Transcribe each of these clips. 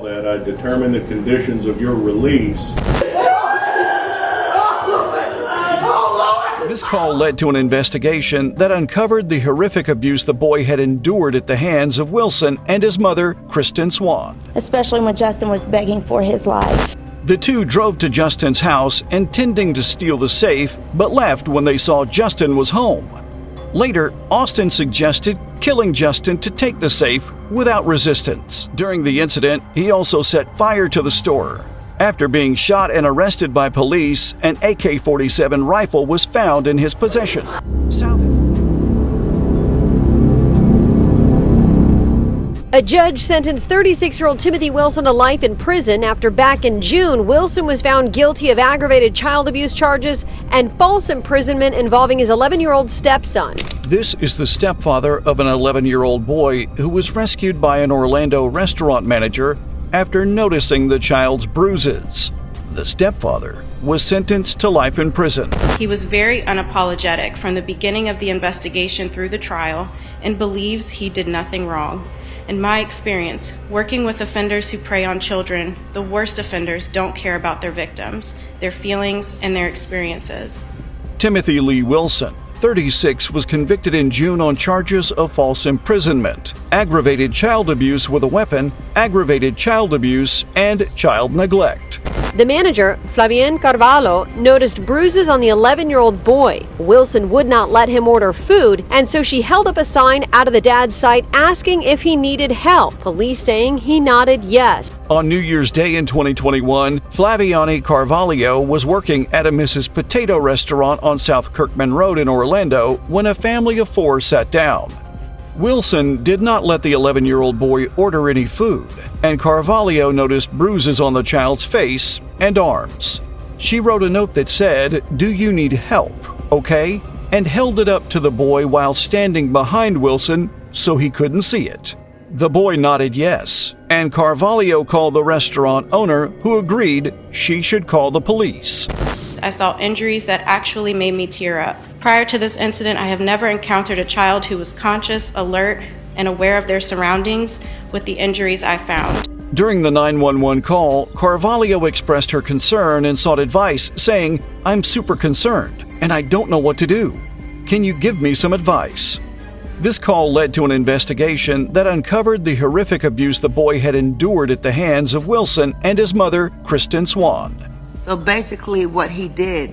that I determine the conditions of your release. This call led to an investigation that uncovered the horrific abuse the boy had endured at the hands of Wilson and his mother, Kristen Swan. Especially when Justin was begging for his life. The two drove to Justin's house intending to steal the safe, but left when they saw Justin was home. Later, Austin suggested killing Justin to take the safe without resistance. During the incident, he also set fire to the store. After being shot and arrested by police, an AK-47 rifle was found in his possession. A judge sentenced 36-year-old Timothy Wilson to life in prison after back in June, Wilson was found guilty of aggravated child abuse charges and false imprisonment involving his 11-year-old stepson. This is the stepfather of an 11-year-old boy who was rescued by an Orlando restaurant manager after noticing the child's bruises. The stepfather was sentenced to life in prison. He was very unapologetic from the beginning of the investigation through the trial and believes he did nothing wrong. In my experience, working with offenders who prey on children, the worst offenders don't care about their victims, their feelings, and their experiences. Timothy Lee Wilson, 36, was convicted in June on charges of false imprisonment, aggravated child abuse with a weapon, aggravated child abuse, and child neglect. The manager, Flavien Carvalho, noticed bruises on the 11-year-old boy. Wilson would not let him order food, and so she held up a sign out of the dad's sight asking if he needed help, police saying he nodded yes. On New Year's Day in 2021, Flaviani Carvalho was working at a Mrs. Potato restaurant on South Kirkman Road in Orlando when a family of 4 sat down. Wilson did not let the 11-year-old boy order any food, and Carvalho noticed bruises on the child's face and arms. She wrote a note that said, "Do you need help, okay?" and held it up to the boy while standing behind Wilson so he couldn't see it. The boy nodded yes, and Carvalho called the restaurant owner, who agreed she should call the police. I saw injuries that actually made me tear up. Prior to this incident, I have never encountered a child who was conscious, alert, and aware of their surroundings with the injuries I found. During the 911 call, Carvalho expressed her concern and sought advice, saying, "I'm super concerned, and I don't know what to do. Can you give me some advice?" This call led to an investigation that uncovered the horrific abuse the boy had endured at the hands of Wilson and his mother, Kristen Swan. So basically what he did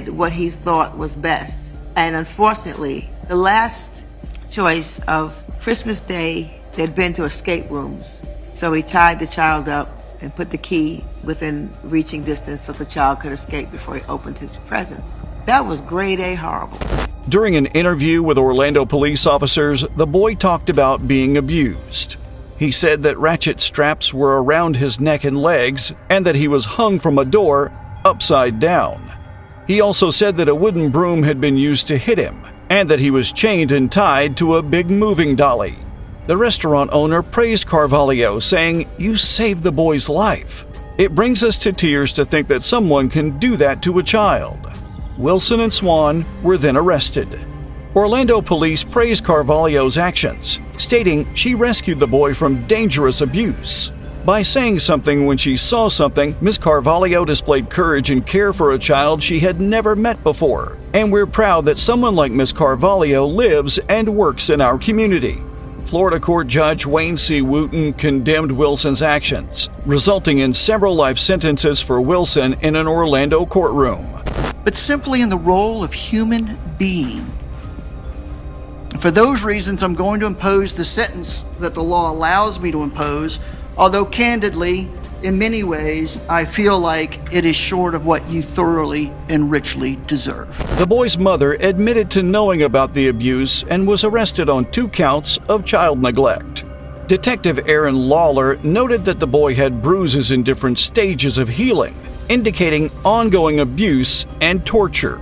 what he thought was best. And unfortunately, the last choice of Christmas Day, they'd been to escape rooms. So he tied the child up and put the key within reaching distance so the child could escape before he opened his presents. That was grade A horrible. During an interview with Orlando police officers, the boy talked about being abused. He said that ratchet straps were around his neck and legs and that he was hung from a door upside down. He also said that a wooden broom had been used to hit him and that he was chained and tied to a big moving dolly. The restaurant owner praised Carvalho, saying, "You saved the boy's life. It brings us to tears to think that someone can do that to a child." Wilson and Swan were then arrested. Orlando police praised Carvalho's actions, stating she rescued the boy from dangerous abuse. By saying something when she saw something, Ms. Carvalho displayed courage and care for a child she had never met before, and we're proud that someone like Ms. Carvalho lives and works in our community. Florida Court Judge Wayne C. Wooten condemned Wilson's actions, resulting in several life sentences for Wilson in an Orlando courtroom. But simply in the role of human being. For those reasons, I'm going to impose the sentence that the law allows me to impose, although candidly, in many ways, I feel like it is short of what you thoroughly and richly deserve. The boy's mother admitted to knowing about the abuse and was arrested on 2 counts of child neglect. Detective Aaron Lawler noted that the boy had bruises in different stages of healing, indicating ongoing abuse and torture.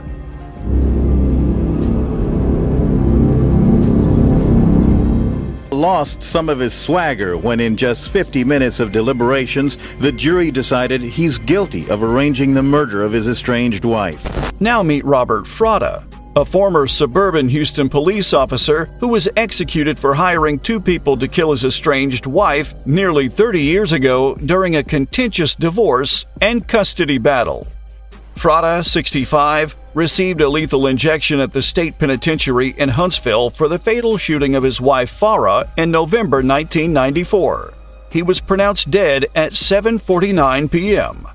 Lost some of his swagger when in just 50 minutes of deliberations, the jury decided he's guilty of arranging the murder of his estranged wife. Now meet Robert Fratta. a former suburban Houston police officer who was executed for hiring two people to kill his estranged wife nearly 30 years ago during a contentious divorce and custody battle. Frada, 65, received a lethal injection at the state penitentiary in Huntsville for the fatal shooting of his wife Farah in November 1994. He was pronounced dead at 7:49 p.m.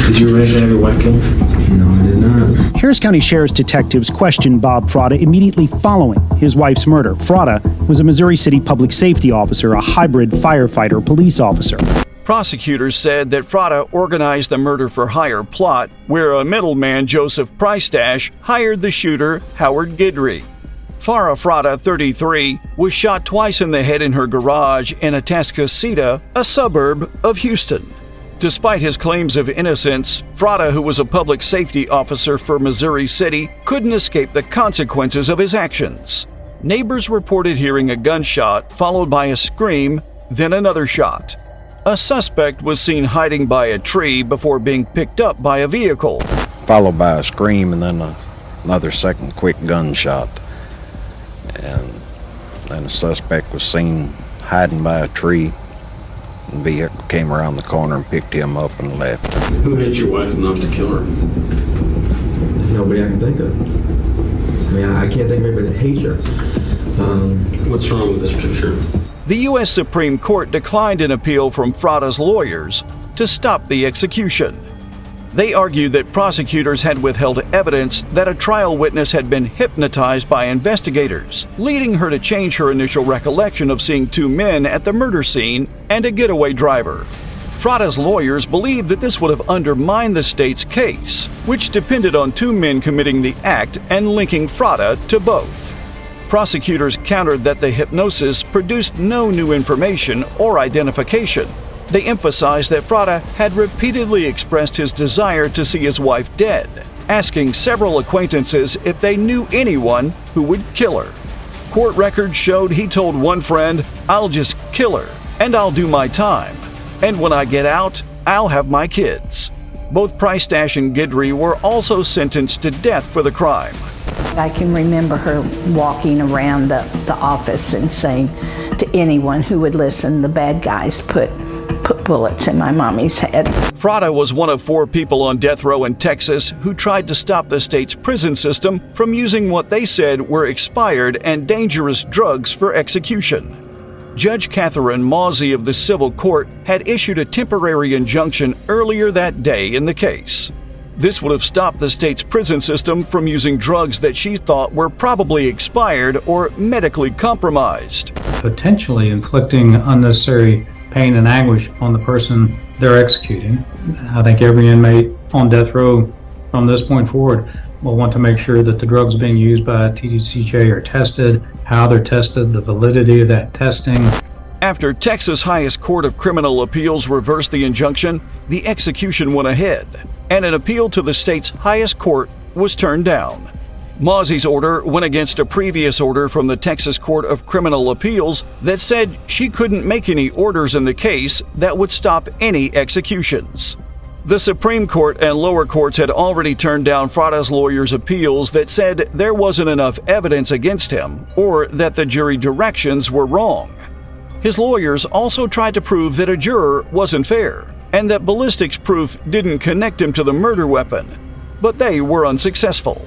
Did you originally have your wife killed? No, I did not. Harris County Sheriff's detectives questioned Bob Frada immediately following his wife's murder. Frada was a Missouri City public safety officer, a hybrid firefighter police officer. Prosecutors said that Frada organized the murder-for-hire plot, where a middleman, Joseph Priestash, hired the shooter, Howard Guidry. Farah Frada, 33, was shot twice in the head in her garage in Atascocita, a suburb of Houston. Despite his claims of innocence, Frada, who was a public safety officer for Missouri City, couldn't escape the consequences of his actions. Neighbors reported hearing a gunshot, followed by a scream, then another shot. A suspect was seen hiding by a tree before being picked up by a vehicle. Followed by a scream and then another second quick gunshot. And then the suspect was seen hiding by a tree. The vehicle came around the corner and picked him up and left. Who hit your wife enough to kill her? Nobody I can think of. I mean, I can't think of anybody that hates her. What's wrong with this picture? The U.S. Supreme Court declined an appeal from Frada's lawyers to stop the execution. They argued that prosecutors had withheld evidence that a trial witness had been hypnotized by investigators, leading her to change her initial recollection of seeing two men at the murder scene and a getaway driver. Frada's lawyers believed that this would have undermined the state's case, which depended on two men committing the act and linking Frada to both. Prosecutors countered that the hypnosis produced no new information or identification. They emphasized that Frada had repeatedly expressed his desire to see his wife dead, asking several acquaintances if they knew anyone who would kill her. Court records showed he told one friend, "I'll just kill her, and I'll do my time. And when I get out, I'll have my kids." Both Priestash and Guidry were also sentenced to death for the crime. I can remember her walking around the office and saying to anyone who would listen, the bad guys put bullets in my mommy's head. Frada was one of 4 people on death row in Texas who tried to stop the state's prison system from using what they said were expired and dangerous drugs for execution. Judge Catherine Mawsey of the Civil Court had issued a temporary injunction earlier that day in the case. This would have stopped the state's prison system from using drugs that she thought were probably expired or medically compromised. Potentially inflicting unnecessary pain and anguish on the person they're executing. I think every inmate on death row from this point forward will want to make sure that the drugs being used by TDCJ are tested, how they're tested, the validity of that testing. After Texas' highest court of criminal appeals reversed the injunction, the execution went ahead, and an appeal to the state's highest court was turned down. Mawsey's order went against a previous order from the Texas Court of Criminal Appeals that said she couldn't make any orders in the case that would stop any executions. The Supreme Court and lower courts had already turned down Frada's lawyers' appeals that said there wasn't enough evidence against him or that the jury directions were wrong. His lawyers also tried to prove that a juror wasn't fair and that ballistics proof didn't connect him to the murder weapon, but they were unsuccessful.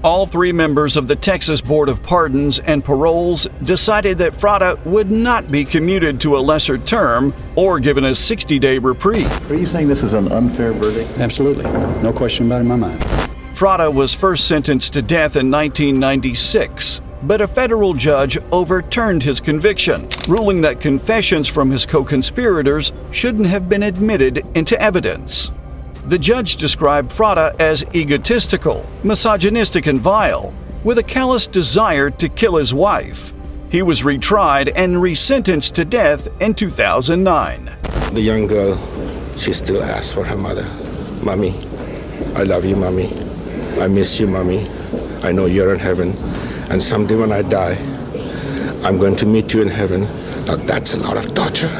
All 3 members of the Texas Board of Pardons and Paroles decided that Frada would not be commuted to a lesser term or given a 60-day reprieve. Are you saying this is an unfair verdict? Absolutely. No question about it in my mind. Frada was first sentenced to death in 1996, but a federal judge overturned his conviction, ruling that confessions from his co-conspirators shouldn't have been admitted into evidence. The judge described Frada as egotistical, misogynistic, and vile, with a callous desire to kill his wife. He was retried and resentenced to death in 2009. The young girl, she still asks for her mother. "Mommy, I love you, Mommy. I miss you, Mommy. I know you're in heaven. And someday when I die, I'm going to meet you in heaven." Now that's a lot of torture.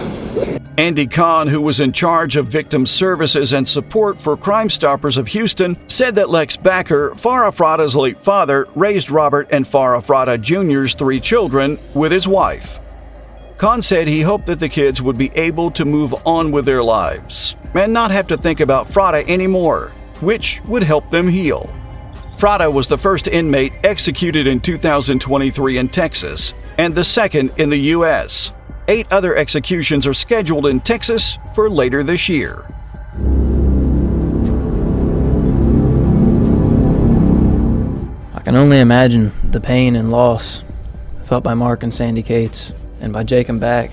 Andy Kahn, who was in charge of victim services and support for Crime Stoppers of Houston, said that Lex Backer, Farah Frada's late father, raised Robert and Farah Frada Jr.'s 3 children with his wife. Kahn said he hoped that the kids would be able to move on with their lives and not have to think about Frada anymore, which would help them heal. Frada was the first inmate executed in 2023 in Texas and the second in the U.S. 8 other executions are scheduled in Texas for later this year. I can only imagine the pain and loss felt by Mark and Sandy Cates, and by Jake and Back,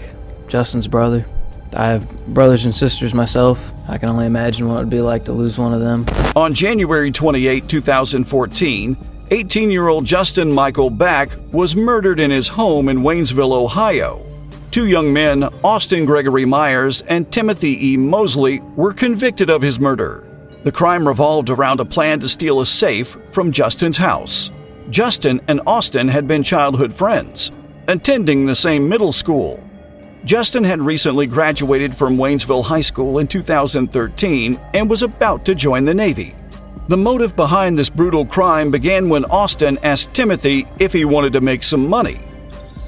Justin's brother. I have brothers and sisters myself. I can only imagine what it would be like to lose one of them. On January 28, 2014, 18-year-old Justin Michael Back was murdered in his home in Waynesville, Ohio. 2 young men, Austin Gregory Myers and Timothy E. Mosley, were convicted of his murder. The crime revolved around a plan to steal a safe from Justin's house. Justin and Austin had been childhood friends, attending the same middle school. Justin had recently graduated from Waynesville High School in 2013 and was about to join the Navy. The motive behind this brutal crime began when Austin asked Timothy if he wanted to make some money.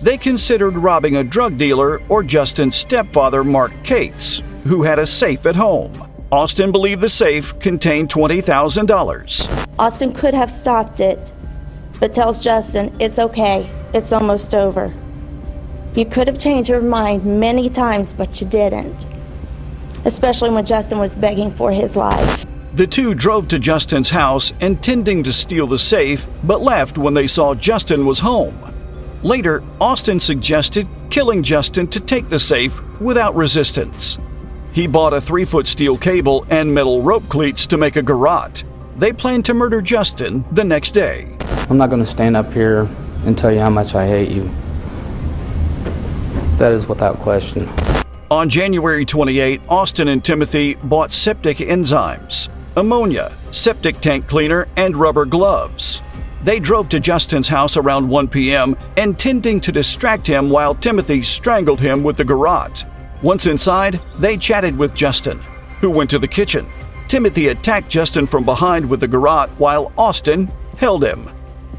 They considered robbing a drug dealer or Justin's stepfather, Mark Cates, who had a safe at home. Austin believed the safe contained $20,000. Austin could have stopped it, but tells Justin, it's okay, it's almost over. You could have changed your mind many times, but you didn't. Especially when Justin was begging for his life. The 2 drove to Justin's house intending to steal the safe, but left when they saw Justin was home. Later, Austin suggested killing Justin to take the safe without resistance. He bought a 3-foot steel cable and metal rope cleats to make a garrote. They planned to murder Justin the next day. I'm not going to stand up here and tell you how much I hate you. That is without question. On January 28, Austin and Timothy bought septic enzymes, ammonia, septic tank cleaner, and rubber gloves. They drove to Justin's house around 1 p.m., intending to distract him while Timothy strangled him with the garrote. Once inside, they chatted with Justin, who went to the kitchen. Timothy attacked Justin from behind with the garrote while Austin held him.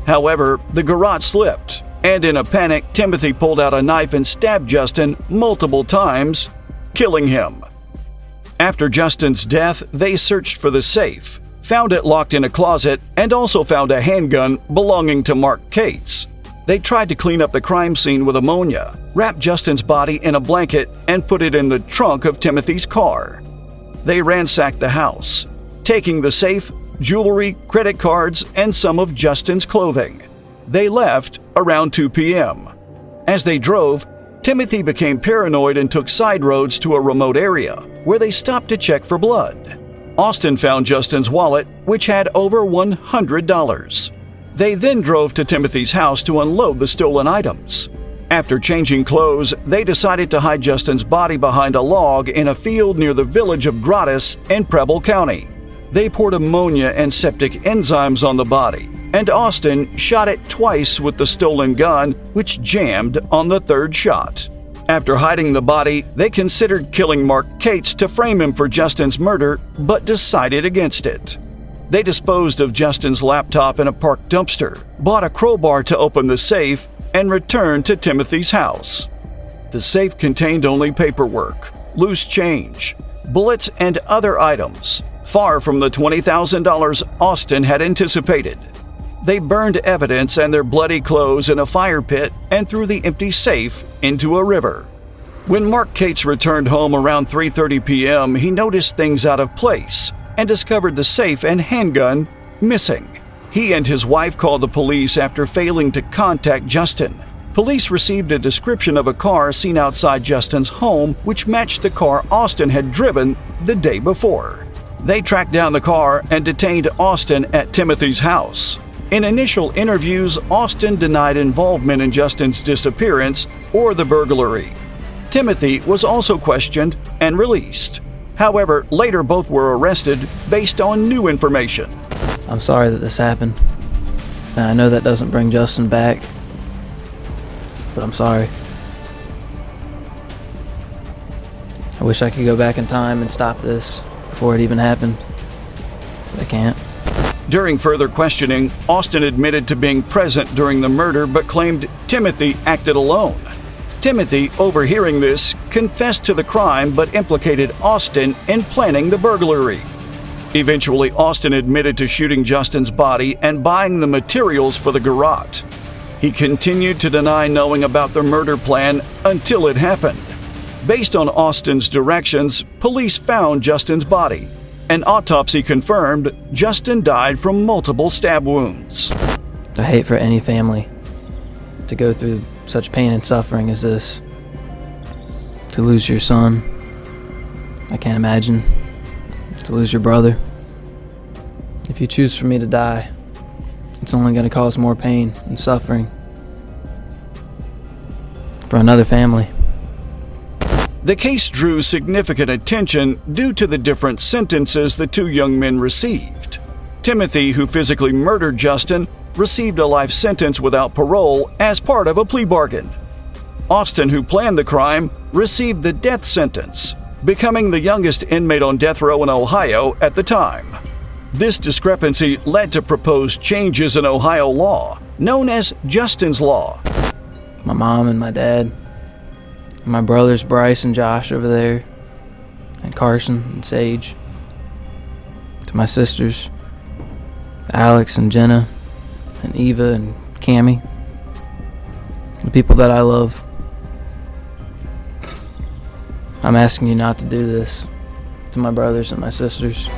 However, the garrote slipped, and in a panic, Timothy pulled out a knife and stabbed Justin multiple times, killing him. After Justin's death, they searched for the safe, found it locked in a closet, and also found a handgun belonging to Mark Cates. They tried to clean up the crime scene with ammonia, wrapped Justin's body in a blanket, and put it in the trunk of Timothy's car. They ransacked the house, taking the safe, jewelry, credit cards, and some of Justin's clothing. They left around 2 p.m. As they drove, Timothy became paranoid and took side roads to a remote area, where they stopped to check for blood. Austin found Justin's wallet, which had over $100. They then drove to Timothy's house to unload the stolen items. After changing clothes, they decided to hide Justin's body behind a log in a field near the village of Gratis in Preble County. They poured ammonia and septic enzymes on the body, and Austin shot it twice with the stolen gun, which jammed on the 3rd shot. After hiding the body, they considered killing Mark Cates to frame him for Justin's murder, but decided against it. They disposed of Justin's laptop in a parked dumpster, bought a crowbar to open the safe, and returned to Timothy's house. The safe contained only paperwork, loose change, bullets, and other items, far from the $20,000 Austin had anticipated. They burned evidence and their bloody clothes in a fire pit and threw the empty safe into a river. When Mark Cates returned home around 3:30 p.m., he noticed things out of place and discovered the safe and handgun missing. He and his wife called the police after failing to contact Justin. Police received a description of a car seen outside Justin's home, which matched the car Austin had driven the day before. They tracked down the car and detained Austin at Timothy's house. In initial interviews, Austin denied involvement in Justin's disappearance or the burglary. Timothy was also questioned and released. However, later both were arrested based on new information. I'm sorry that this happened. And I know that doesn't bring Justin back, but I'm sorry. I wish I could go back in time and stop this before it even happened. But I can't. During further questioning, Austin admitted to being present during the murder but claimed Timothy acted alone. Timothy, overhearing this, confessed to the crime but implicated Austin in planning the burglary. Eventually, Austin admitted to shooting Justin's body and buying the materials for the garrote. He continued to deny knowing about the murder plan until it happened. Based on Austin's directions, police found Justin's body. An autopsy confirmed Justin died from multiple stab wounds. I hate for any family to go through such pain and suffering as this. To lose your son, I can't imagine. To lose your brother. If you choose for me to die, it's only going to cause more pain and suffering for another family. The case drew significant attention due to the different sentences the two young men received. Timothy, who physically murdered Justin, received a life sentence without parole as part of a plea bargain. Austin, who planned the crime, received the death sentence, becoming the youngest inmate on death row in Ohio at the time. This discrepancy led to proposed changes in Ohio law, known as Justin's Law. My mom and my dad, and my brothers Bryce and Josh over there, and Carson and Sage. To my sisters, Alex and Jenna, and Eva and Cammie, the people that I love. I'm asking you not to do this to my brothers and my sisters.